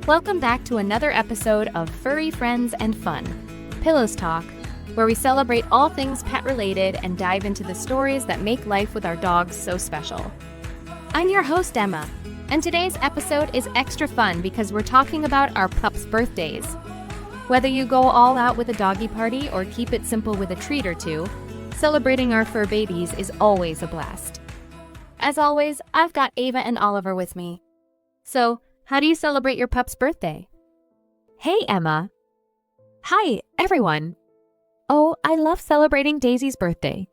Welcome back to another episode of Furry Friends and Fun, Pillows Talk, where we celebrate all things pet-related and dive into the stories that make life with our dogs so special. I'm your host, Emma, and today's episode is extra fun because we're talking about our pups' birthdays. Whether you go all out with a doggy party or keep it simple with a treat or two, celebrating our fur babies is always a blast. As always, I've got Ava and Oliver with me. So, how do you celebrate your pup's birthday? Hey, Emma. Hi, everyone. Oh, I love celebrating Daisy's birthday.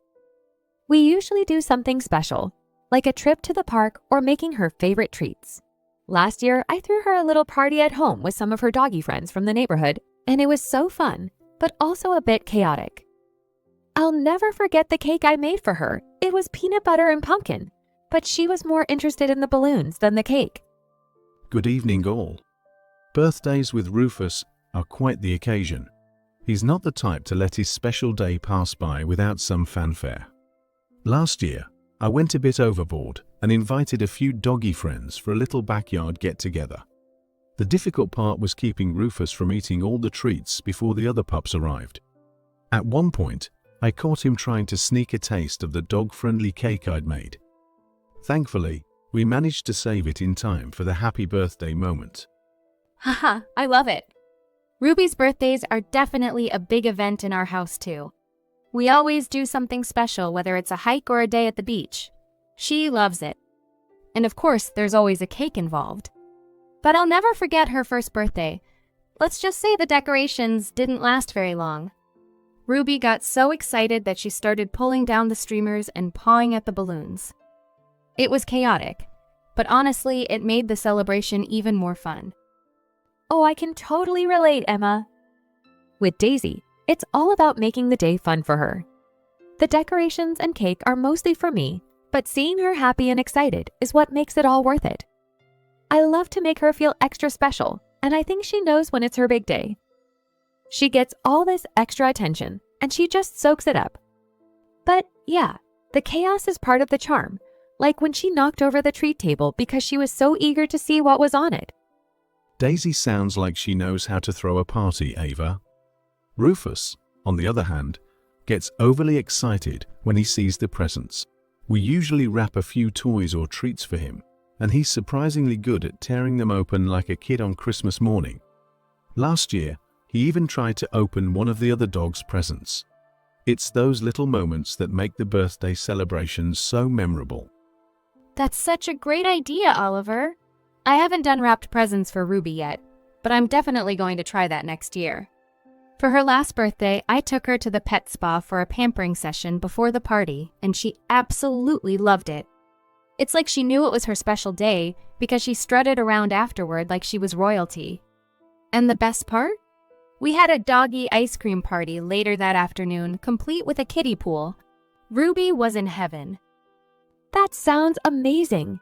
We usually do something special, like a trip to the park or making her favorite treats. Last year, I threw her a little party at home with some of her doggy friends from the neighborhood, and it was so fun, but also a bit chaotic. I'll never forget the cake I made for her. It was peanut butter and pumpkin, but she was more interested in the balloons than the cake. Good evening, all. Birthdays with Rufus are quite the occasion. He's not the type to let his special day pass by without some fanfare. Last year, I went a bit overboard and invited a few doggy friends for a little backyard get-together. The difficult part was keeping Rufus from eating all the treats before the other pups arrived. At one point, I caught him trying to sneak a taste of the dog-friendly cake I'd made. Thankfully, we managed to save it in time for the happy birthday moment. Haha, I love it. Ruby's birthdays are definitely a big event in our house too. We always do something special, whether it's a hike or a day at the beach. She loves it. And of course, there's always a cake involved. But I'll never forget her first birthday. Let's just say the decorations didn't last very long. Ruby got so excited that she started pulling down the streamers and pawing at the balloons. It was chaotic, but honestly, it made the celebration even more fun. Oh, I can totally relate, Emma. With Daisy, it's all about making the day fun for her. The decorations and cake are mostly for me, but seeing her happy and excited is what makes it all worth it. I love to make her feel extra special, and I think she knows when it's her big day. She gets all this extra attention, and she just soaks it up. But yeah, the chaos is part of the charm, like when she knocked over the treat table because she was so eager to see what was on it. Daisy sounds like she knows how to throw a party, Ava. Rufus, on the other hand, gets overly excited when he sees the presents. We usually wrap a few toys or treats for him, and he's surprisingly good at tearing them open like a kid on Christmas morning. Last year, he even tried to open one of the other dog's presents. It's those little moments that make the birthday celebrations so memorable. That's such a great idea, Oliver. I haven't done wrapped presents for Ruby yet, but I'm definitely going to try that next year. For her last birthday, I took her to the pet spa for a pampering session before the party, and she absolutely loved it. It's like she knew it was her special day because she strutted around afterward like she was royalty. And the best part? We had a doggy ice cream party later that afternoon, complete with a kiddie pool. Ruby was in heaven. That sounds amazing.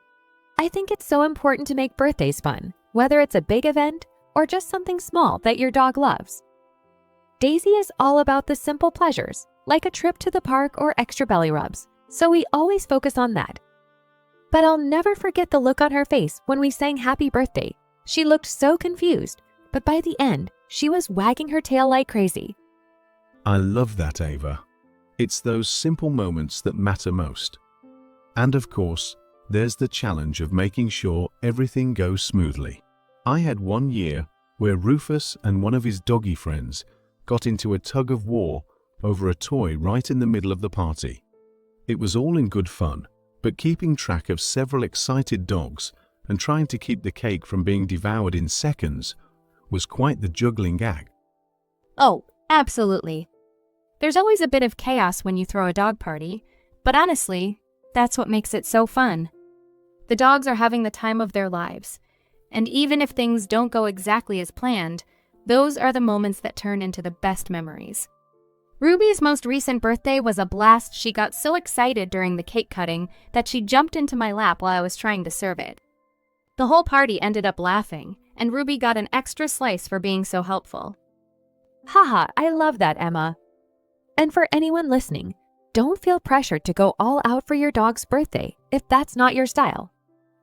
I think it's so important to make birthdays fun, whether it's a big event or just something small that your dog loves. Daisy is all about the simple pleasures, like a trip to the park or extra belly rubs, so we always focus on that. But I'll never forget the look on her face when we sang happy birthday. She looked so confused, but by the end, she was wagging her tail like crazy. I love that, Ava. It's those simple moments that matter most. And of course, there's the challenge of making sure everything goes smoothly. I had one year where Rufus and one of his doggy friends got into a tug of war over a toy right in the middle of the party. It was all in good fun, but keeping track of several excited dogs and trying to keep the cake from being devoured in seconds was quite the juggling act. Oh, absolutely. There's always a bit of chaos when you throw a dog party, but honestly, that's what makes it so fun. The dogs are having the time of their lives, and even if things don't go exactly as planned, those are the moments that turn into the best memories. Ruby's most recent birthday was a blast. She got so excited during the cake cutting that she jumped into my lap while I was trying to serve it. The whole party ended up laughing, and Ruby got an extra slice for being so helpful. Haha, I love that, Emma. And for anyone listening, don't feel pressured to go all out for your dog's birthday if that's not your style.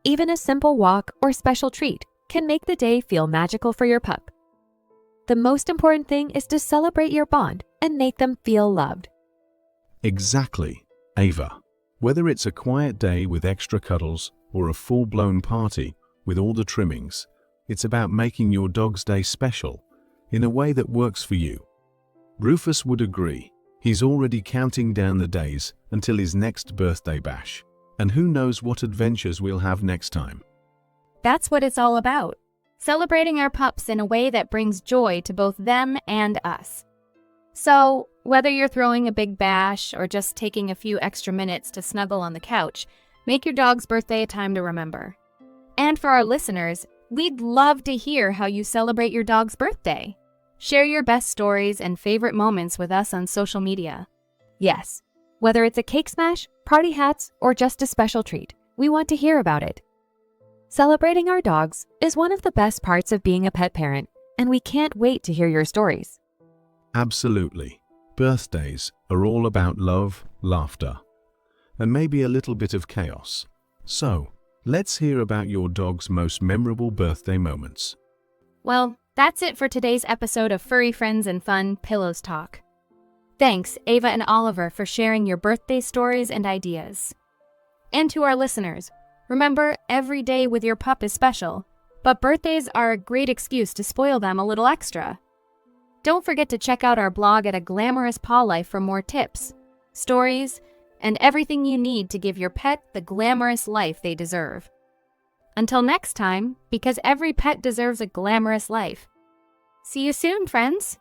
Even a simple walk or special treat can make the day feel magical for your pup. The most important thing is to celebrate your bond and make them feel loved. Exactly, Ava. Whether it's a quiet day with extra cuddles or a full-blown party with all the trimmings, it's about making your dog's day special in a way that works for you. Rufus would agree. He's already counting down the days until his next birthday bash. And who knows what adventures we'll have next time. That's what it's all about. Celebrating our pups in a way that brings joy to both them and us. So, whether you're throwing a big bash or just taking a few extra minutes to snuggle on the couch, make your dog's birthday a time to remember. And for our listeners, we'd love to hear how you celebrate your dog's birthday. Share your best stories and favorite moments with us on social media. Yes, whether it's a cake smash, party hats, or just a special treat, we want to hear about it. Celebrating our dogs is one of the best parts of being a pet parent, and we can't wait to hear your stories. Absolutely. Birthdays are all about love, laughter, and maybe a little bit of chaos. So, let's hear about your dog's most memorable birthday moments. Well, that's it for today's episode of Furry Friends and Fun Pillows Talk. Thanks, Ava and Oliver, for sharing your birthday stories and ideas. And to our listeners, remember, every day with your pup is special, but birthdays are a great excuse to spoil them a little extra. Don't forget to check out our blog at A Glamorous Paw Life for more tips, stories, and everything you need to give your pet the glamorous life they deserve. Until next time, because every pet deserves a glamorous life. See you soon, friends!